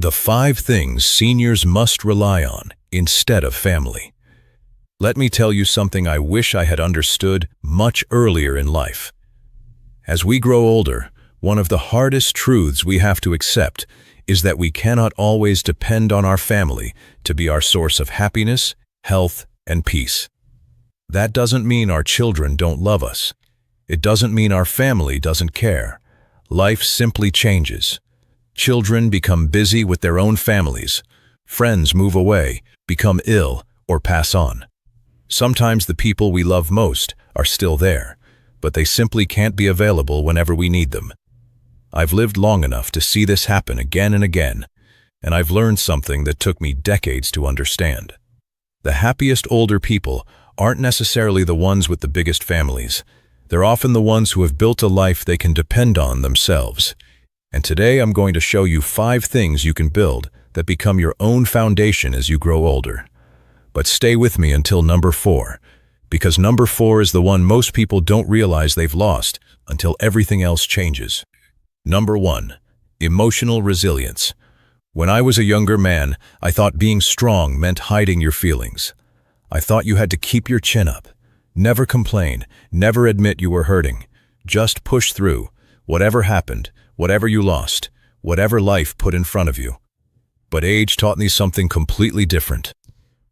The 5 things seniors must rely on instead of family. Let me tell you something I wish I had understood much earlier in life. As we grow older, one of the hardest truths we have to accept is that we cannot always depend on our family to be our source of happiness, health, and peace. That doesn't mean our children don't love us. It doesn't mean our family doesn't care. Life simply changes. Children become busy with their own families. Friends move away, become ill, or pass on. Sometimes the people we love most are still there, but they simply can't be available whenever we need them. I've lived long enough to see this happen again and again, and I've learned something that took me decades to understand. The happiest older people aren't necessarily the ones with the biggest families. They're often the ones who have built a life they can depend on themselves. And today I'm going to show you 5 things you can build that become your own foundation as you grow older. But stay with me until number 4, because number 4 is the one most people don't realize they've lost until everything else changes. Number 1, emotional resilience. When I was a younger man, I thought being strong meant hiding your feelings. I thought you had to keep your chin up, never complain, never admit you were hurting, just push through, whatever happened, whatever you lost, whatever life put in front of you. But age taught me something completely different.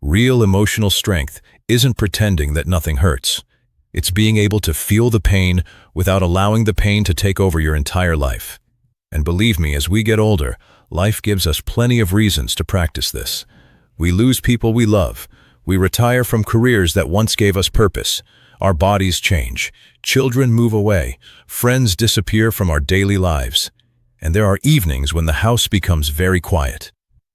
Real emotional strength isn't pretending that nothing hurts. It's being able to feel the pain without allowing the pain to take over your entire life. And believe me, as we get older, life gives us plenty of reasons to practice this. We lose people we love. We retire from careers that once gave us purpose. Our bodies change. Children move away. Friends disappear from our daily lives. And there are evenings when the house becomes very quiet.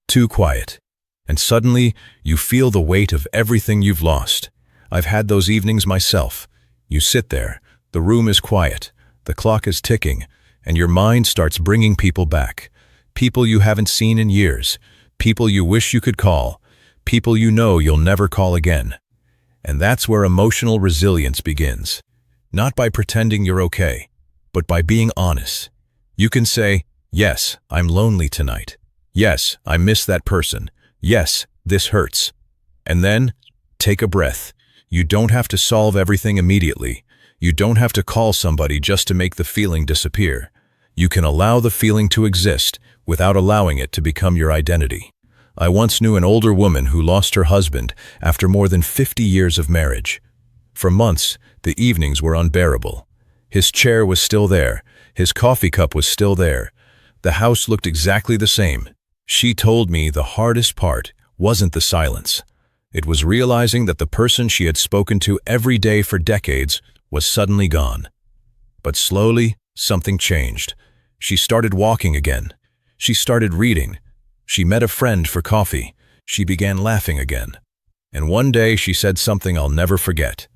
Too quiet. And suddenly, you feel the weight of everything you've lost. I've had those evenings myself. You sit there, the room is quiet, the clock is ticking, and your mind starts bringing people back. People you haven't seen in years. People you wish you could call. People you know you'll never call again. And that's where emotional resilience begins. Not by pretending you're okay, but by being honest. You can say, yes, I'm lonely tonight. Yes, I miss that person. Yes, this hurts. And then, take a breath. You don't have to solve everything immediately. You don't have to call somebody just to make the feeling disappear. You can allow the feeling to exist without allowing it to become your identity. I once knew an older woman who lost her husband after more than 50 years of marriage. For months, the evenings were unbearable. His chair was still there. His coffee cup was still there. The house looked exactly the same. She told me the hardest part wasn't the silence. It was realizing that the person she had spoken to every day for decades was suddenly gone. But slowly, something changed. She started walking again. She started reading. She met a friend for coffee. She began laughing again. And one day she said something I'll never forget.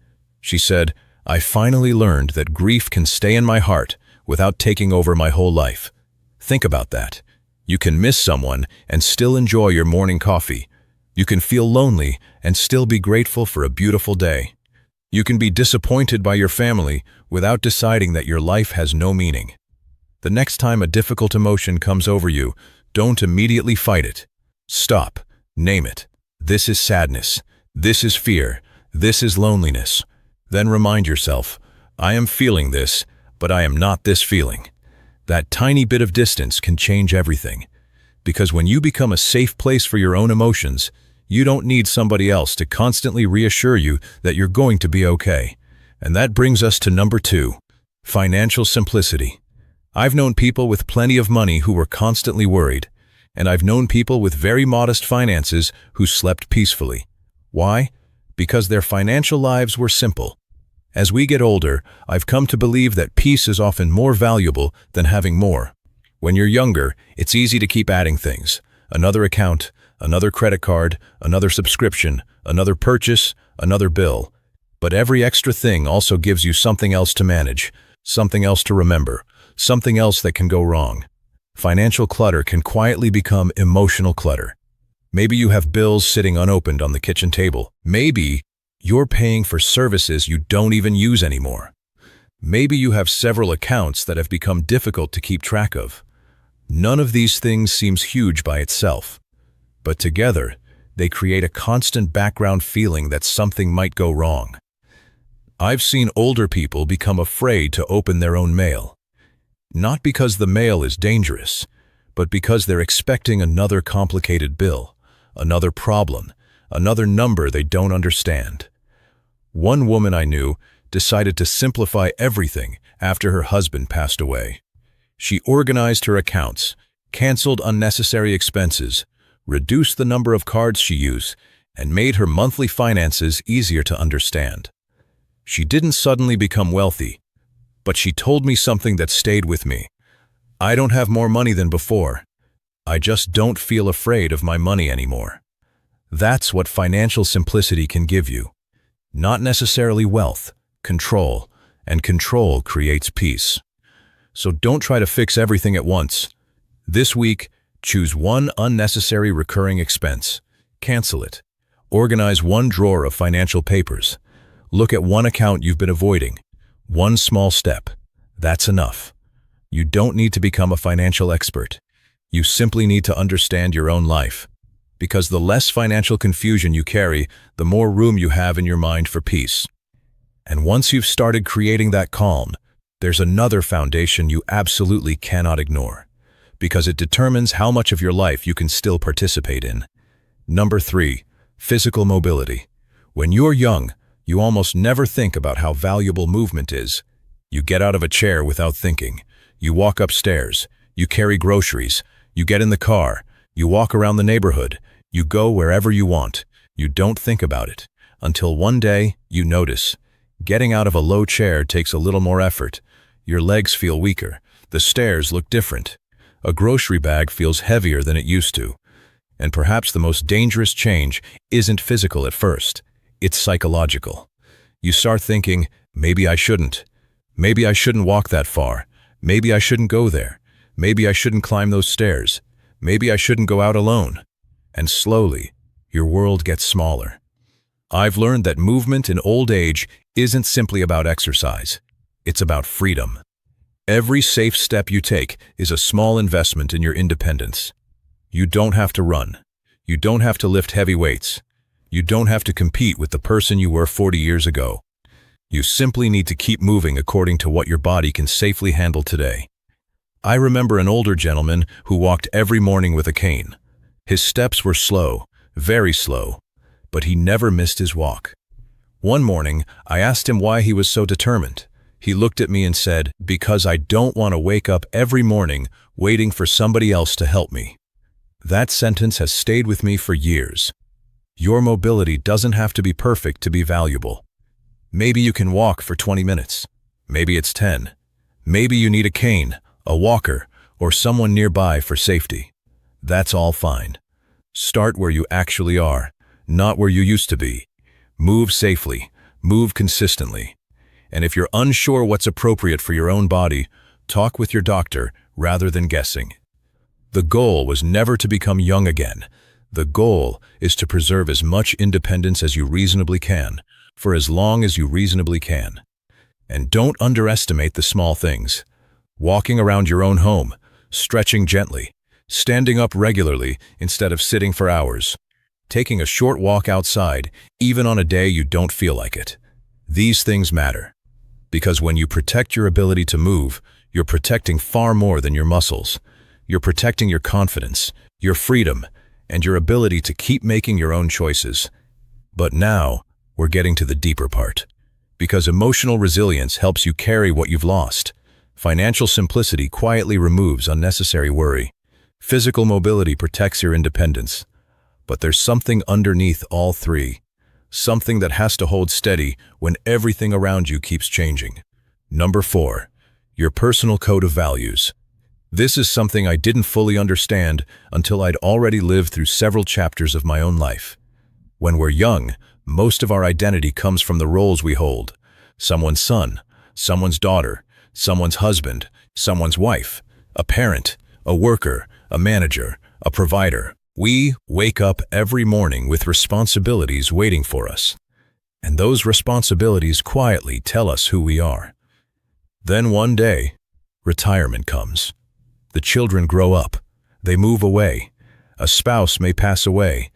She said, I finally learned that grief can stay in my heart without taking over my whole life. Think about that. You can miss someone and still enjoy your morning coffee. You can feel lonely and still be grateful for a beautiful day. You can be disappointed by your family without deciding that your life has no meaning. The next time a difficult emotion comes over you, don't immediately fight it. Stop. Name it. This is sadness. This is fear. This is loneliness. Then remind yourself, I am feeling this, but I am not this feeling. That tiny bit of distance can change everything. Because when you become a safe place for your own emotions, you don't need somebody else to constantly reassure you that you're going to be okay. And that brings us to number 2, financial simplicity. I've known people with plenty of money who were constantly worried, and I've known people with very modest finances who slept peacefully. Why? Because their financial lives were simple. As we get older, I've come to believe that peace is often more valuable than having more. When you're younger, it's easy to keep adding things. Another account, another credit card, another subscription, another purchase, another bill. But every extra thing also gives you something else to manage, something else to remember, something else that can go wrong. Financial clutter can quietly become emotional clutter. Maybe you have bills sitting unopened on the kitchen table. Maybe you're paying for services you don't even use anymore. Maybe you have several accounts that have become difficult to keep track of. None of these things seems huge by itself, but together, they create a constant background feeling that something might go wrong. I've seen older people become afraid to open their own mail. Not because the mail is dangerous, but because they're expecting another complicated bill, another problem, another number they don't understand. One woman I knew decided to simplify everything after her husband passed away. She organized her accounts, canceled unnecessary expenses, reduced the number of cards she used, and made her monthly finances easier to understand. She didn't suddenly become wealthy, but she told me something that stayed with me. I don't have more money than before. I just don't feel afraid of my money anymore. That's what financial simplicity can give you. Not necessarily wealth, control, and control creates peace. So don't try to fix everything at once. This week, choose one unnecessary recurring expense. Cancel it. Organize one drawer of financial papers. Look at one account you've been avoiding. One small step. That's enough. You don't need to become a financial expert. You simply need to understand your own life. Because the less financial confusion you carry, the more room you have in your mind for peace. And once you've started creating that calm, there's another foundation you absolutely cannot ignore, because it determines how much of your life you can still participate in. Number 3, physical mobility. When you're young, you almost never think about how valuable movement is. You get out of a chair without thinking. You walk upstairs. You carry groceries. You get in the car. You walk around the neighborhood. You go wherever you want. You don't think about it. Until one day, you notice. Getting out of a low chair takes a little more effort. Your legs feel weaker. The stairs look different. A grocery bag feels heavier than it used to. And perhaps the most dangerous change isn't physical at first. It's psychological. You start thinking, maybe I shouldn't. Maybe I shouldn't walk that far. Maybe I shouldn't go there. Maybe I shouldn't climb those stairs. Maybe I shouldn't go out alone. And slowly, your world gets smaller. I've learned that movement in old age isn't simply about exercise. It's about freedom. Every safe step you take is a small investment in your independence. You don't have to run. You don't have to lift heavy weights. You don't have to compete with the person you were 40 years ago. You simply need to keep moving according to what your body can safely handle today. I remember an older gentleman who walked every morning with a cane. His steps were slow, very slow, but he never missed his walk. One morning, I asked him why he was so determined. He looked at me and said, "Because I don't want to wake up every morning waiting for somebody else to help me." That sentence has stayed with me for years. Your mobility doesn't have to be perfect to be valuable. Maybe you can walk for 20 minutes. Maybe it's 10. Maybe you need a cane, a walker, or someone nearby for safety. That's all fine. Start where you actually are, not where you used to be. Move safely, move consistently. And if you're unsure what's appropriate for your own body, talk with your doctor rather than guessing. The goal was never to become young again. The goal is to preserve as much independence as you reasonably can, for as long as you reasonably can. And don't underestimate the small things. Walking around your own home, stretching gently, standing up regularly instead of sitting for hours, taking a short walk outside, even on a day you don't feel like it. These things matter. Because when you protect your ability to move, you're protecting far more than your muscles. You're protecting your confidence, your freedom, and your ability to keep making your own choices. But now, we're getting to the deeper part. Because emotional resilience helps you carry what you've lost. Financial simplicity quietly removes unnecessary worry. Physical mobility protects your independence. But there's something underneath all three. Something that has to hold steady when everything around you keeps changing. Number 4, your personal code of values. This is something I didn't fully understand until I'd already lived through several chapters of my own life. When we're young, most of our identity comes from the roles we hold. Someone's son, someone's daughter, someone's husband, someone's wife, a parent, a worker, a manager, a provider. We wake up every morning with responsibilities waiting for us. And those responsibilities quietly tell us who we are. Then one day, retirement comes. The children grow up. They move away. A spouse may pass away.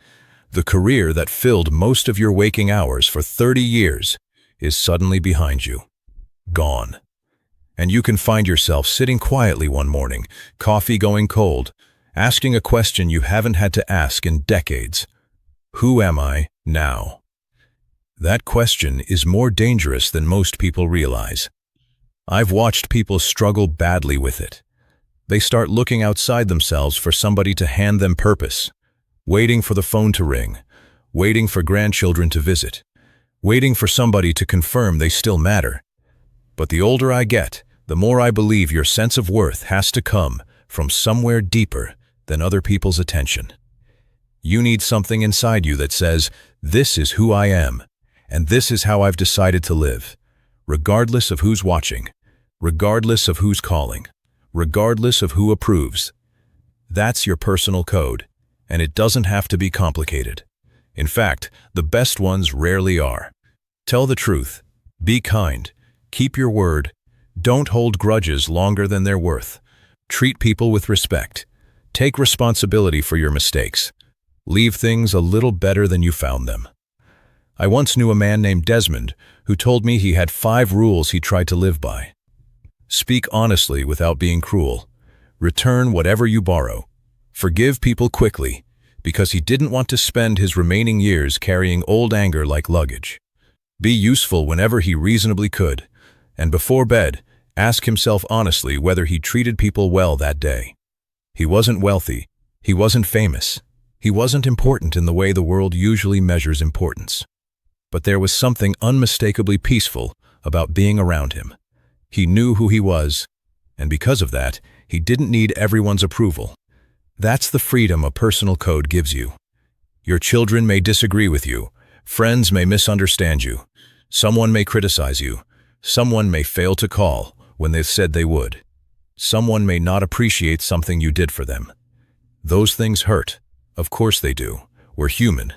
The career that filled most of your waking hours for 30 years is suddenly behind you. Gone. And you can find yourself sitting quietly one morning, coffee going cold, asking a question you haven't had to ask in decades. Who am I now? That question is more dangerous than most people realize. I've watched people struggle badly with it. They start looking outside themselves for somebody to hand them purpose, waiting for the phone to ring, waiting for grandchildren to visit, waiting for somebody to confirm they still matter. But the older I get, the more I believe your sense of worth has to come from somewhere deeper than other people's attention. You need something inside you that says, this is who I am, and this is how I've decided to live, regardless of who's watching, regardless of who's calling, regardless of who approves. That's your personal code, and it doesn't have to be complicated. In fact, the best ones rarely are. Tell the truth, be kind, keep your word, don't hold grudges longer than they're worth, treat people with respect, take responsibility for your mistakes, leave things a little better than you found them. I once knew a man named Desmond who told me he had 5 rules he tried to live by. Speak honestly without being cruel. Return whatever you borrow. Forgive people quickly, because he didn't want to spend his remaining years carrying old anger like luggage. Be useful whenever he reasonably could, and before bed, ask himself honestly whether he treated people well that day. He wasn't wealthy. He wasn't famous. He wasn't important in the way the world usually measures importance. But there was something unmistakably peaceful about being around him. He knew who he was, and because of that, he didn't need everyone's approval. That's the freedom a personal code gives you. Your children may disagree with you, friends may misunderstand you, someone may criticize you, someone may fail to call when they've said they would. Someone may not appreciate something you did for them. Those things hurt. Of course they do. We're human.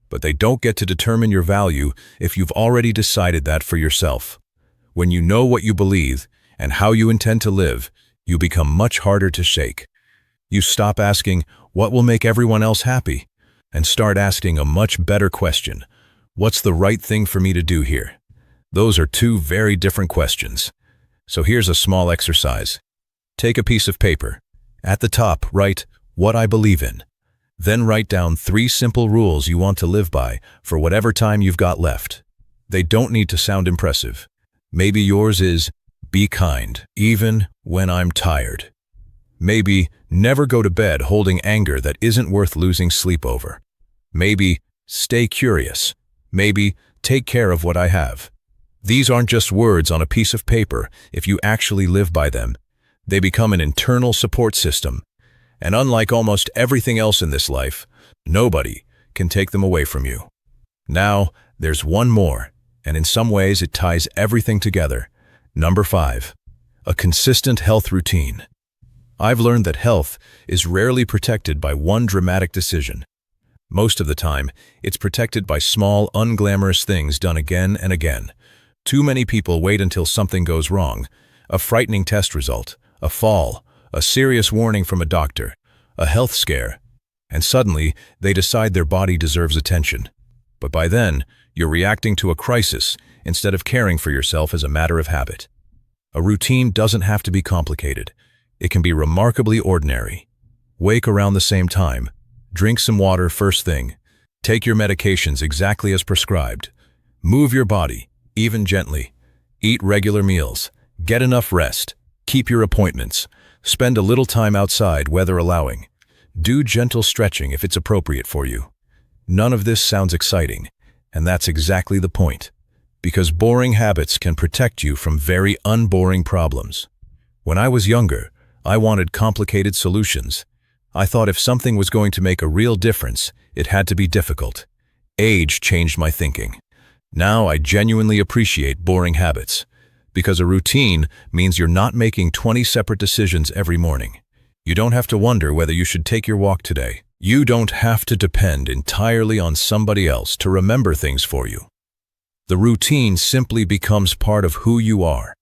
But they don't get to determine your value if you've already decided that for yourself. When you know what you believe and how you intend to live, you become much harder to shake. You stop asking, what will make everyone else happy? And start asking a much better question. What's the right thing for me to do here? Those are 2 very different questions. So here's a small exercise. Take a piece of paper. At the top, write, what I believe in. Then write down 3 simple rules you want to live by for whatever time you've got left. They don't need to sound impressive. Maybe yours is, be kind, even when I'm tired. Maybe, never go to bed holding anger that isn't worth losing sleep over. Maybe, stay curious. Maybe, take care of what I have. These aren't just words on a piece of paper if you actually live by them. They become an internal support system. And unlike almost everything else in this life, nobody can take them away from you. Now, there's one more, and in some ways it ties everything together. Number 5, a consistent health routine. I've learned that health is rarely protected by one dramatic decision. Most of the time, it's protected by small, unglamorous things done again and again. Too many people wait until something goes wrong, a frightening test result, a fall, a serious warning from a doctor, a health scare, and suddenly they decide their body deserves attention. But by then, you're reacting to a crisis instead of caring for yourself as a matter of habit. A routine doesn't have to be complicated. It can be remarkably ordinary. Wake around the same time, drink some water first thing, take your medications exactly as prescribed, move your body, even gently, eat regular meals, get enough rest, keep your appointments, spend a little time outside, weather allowing. Do gentle stretching if it's appropriate for you. None of this sounds exciting, and that's exactly the point. Because boring habits can protect you from very unboring problems. When I was younger, I wanted complicated solutions. I thought if something was going to make a real difference, it had to be difficult. Age changed my thinking. Now I genuinely appreciate boring habits. Because a routine means you're not making 20 separate decisions every morning. You don't have to wonder whether you should take your walk today. You don't have to depend entirely on somebody else to remember things for you. The routine simply becomes part of who you are.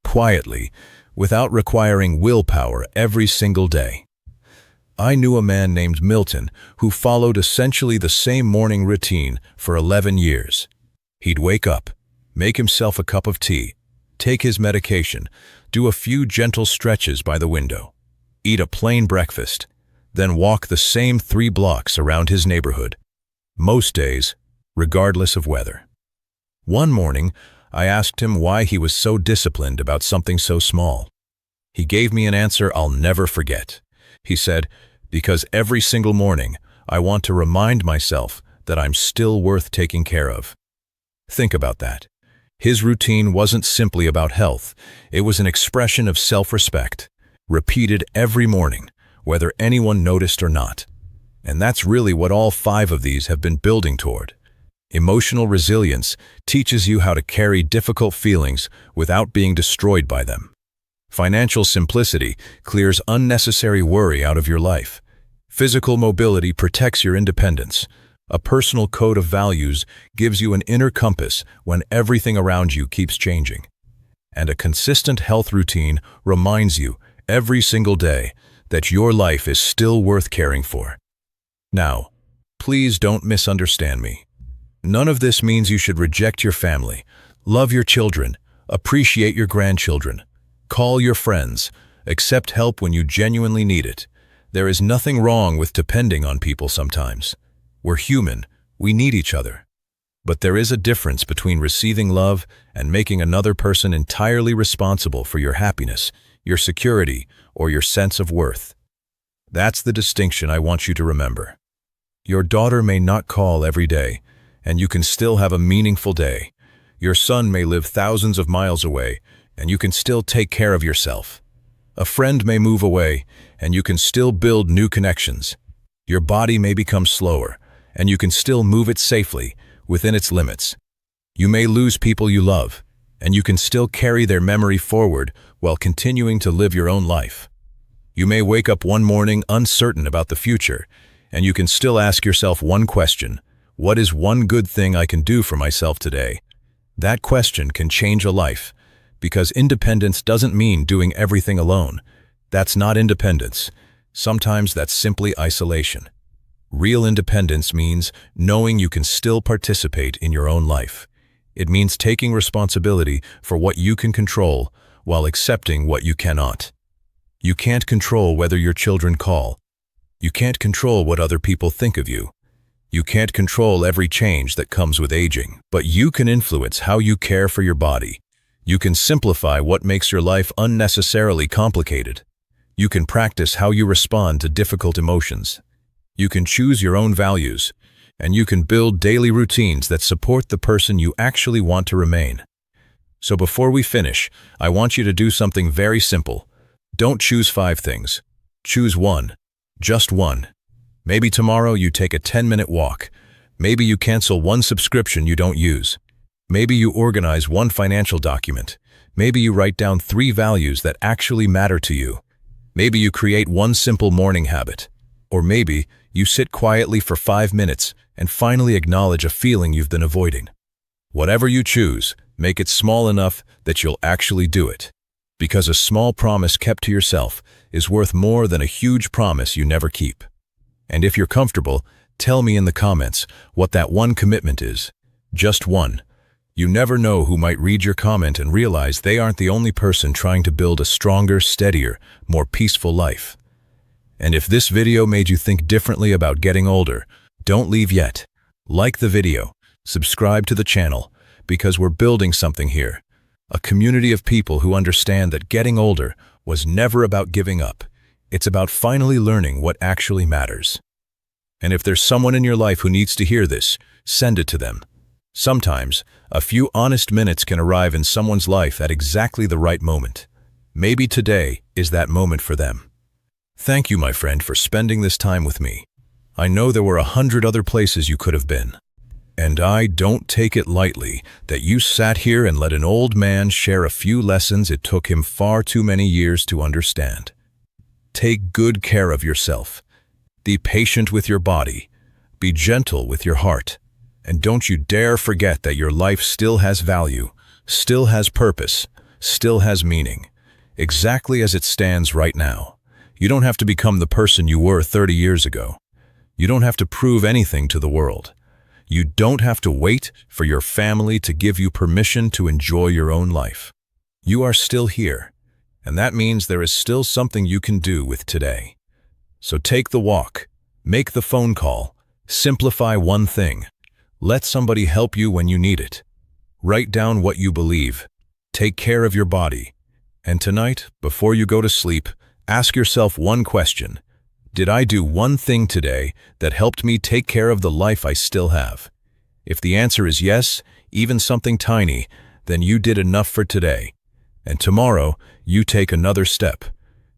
Quietly, without requiring willpower every single day. I knew a man named Milton who followed essentially the same morning routine for 11 years. He'd wake up, make himself a cup of tea, take his medication, do a few gentle stretches by the window, eat a plain breakfast, then walk the same 3 blocks around his neighborhood, most days, regardless of weather. One morning, I asked him why he was so disciplined about something so small. He gave me an answer I'll never forget. He said, "Because every single morning, I want to remind myself that I'm still worth taking care of." Think about that. His routine wasn't simply about health. It was an expression of self-respect, repeated every morning, whether anyone noticed or not. And that's really what all 5 of these have been building toward. Emotional resilience teaches you how to carry difficult feelings without being destroyed by them. Financial simplicity clears unnecessary worry out of your life. Physical mobility protects your independence. A personal code of values gives you an inner compass when everything around you keeps changing. And a consistent health routine reminds you every single day that your life is still worth caring for. Now, please don't misunderstand me. None of this means you should reject your family, love your children, appreciate your grandchildren, call your friends, accept help when you genuinely need it. There is nothing wrong with depending on people sometimes. We're human, we need each other. But there is a difference between receiving love and making another person entirely responsible for your happiness, your security, or your sense of worth. That's the distinction I want you to remember. Your daughter may not call every day, and you can still have a meaningful day. Your son may live thousands of miles away, and you can still take care of yourself. A friend may move away, and you can still build new connections. Your body may become slower, and you can still move it safely within its limits. You may lose people you love, and you can still carry their memory forward while continuing to live your own life. You may wake up one morning uncertain about the future, and you can still ask yourself one question: what is one good thing I can do for myself today? That question can change a life, because independence doesn't mean doing everything alone. That's not independence. Sometimes that's simply isolation. Real independence means knowing you can still participate in your own life. It means taking responsibility for what you can control while accepting what you cannot. You can't control whether your children call. You can't control what other people think of you. You can't control every change that comes with aging, but you can influence how you care for your body. You can simplify what makes your life unnecessarily complicated. You can practice how you respond to difficult emotions. You can choose your own values, and you can build daily routines that support the person you actually want to remain. So before we finish, I want you to do something very simple. Don't choose 5 things. Choose one. Just one. Maybe tomorrow you take a 10-minute walk. Maybe you cancel one subscription you don't use. Maybe you organize one financial document. Maybe you write down 3 values that actually matter to you. Maybe you create one simple morning habit. Or maybe you sit quietly for 5 minutes and finally acknowledge a feeling you've been avoiding. Whatever you choose, make it small enough that you'll actually do it. Because a small promise kept to yourself is worth more than a huge promise you never keep. And if you're comfortable, tell me in the comments what that one commitment is. Just one. You never know who might read your comment and realize they aren't the only person trying to build a stronger, steadier, more peaceful life. And if this video made you think differently about getting older, don't leave yet. Like the video, subscribe to the channel, because we're building something here. A community of people who understand that getting older was never about giving up. It's about finally learning what actually matters. And if there's someone in your life who needs to hear this, send it to them. Sometimes, a few honest minutes can arrive in someone's life at exactly the right moment. Maybe today is that moment for them. Thank you, my friend, for spending this time with me. I know there were 100 other places you could have been. And I don't take it lightly that you sat here and let an old man share a few lessons it took him far too many years to understand. Take good care of yourself. Be patient with your body. Be gentle with your heart. And don't you dare forget that your life still has value, still has purpose, still has meaning. exactly as it stands right now. You don't have to become the person you were 30 years ago. You don't have to prove anything to the world. You don't have to wait for your family to give you permission to enjoy your own life. You are still here, and that means there is still something you can do with today. So take the walk, make the phone call, simplify one thing. Let somebody help you when you need it. Write down what you believe. Take care of your body. And tonight, before you go to sleep, ask yourself one question. Did I do one thing today that helped me take care of the life I still have? If the answer is yes, even something tiny, then you did enough for today. And tomorrow, you take another step.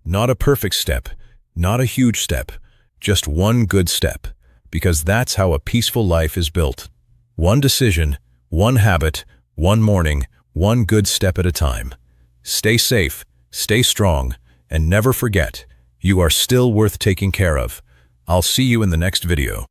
Not a perfect step, not a huge step, just one good step, because that's how a peaceful life is built. One decision, one habit, one morning, one good step at a time. Stay safe, stay strong, and never forget, you are still worth taking care of. I'll see you in the next video.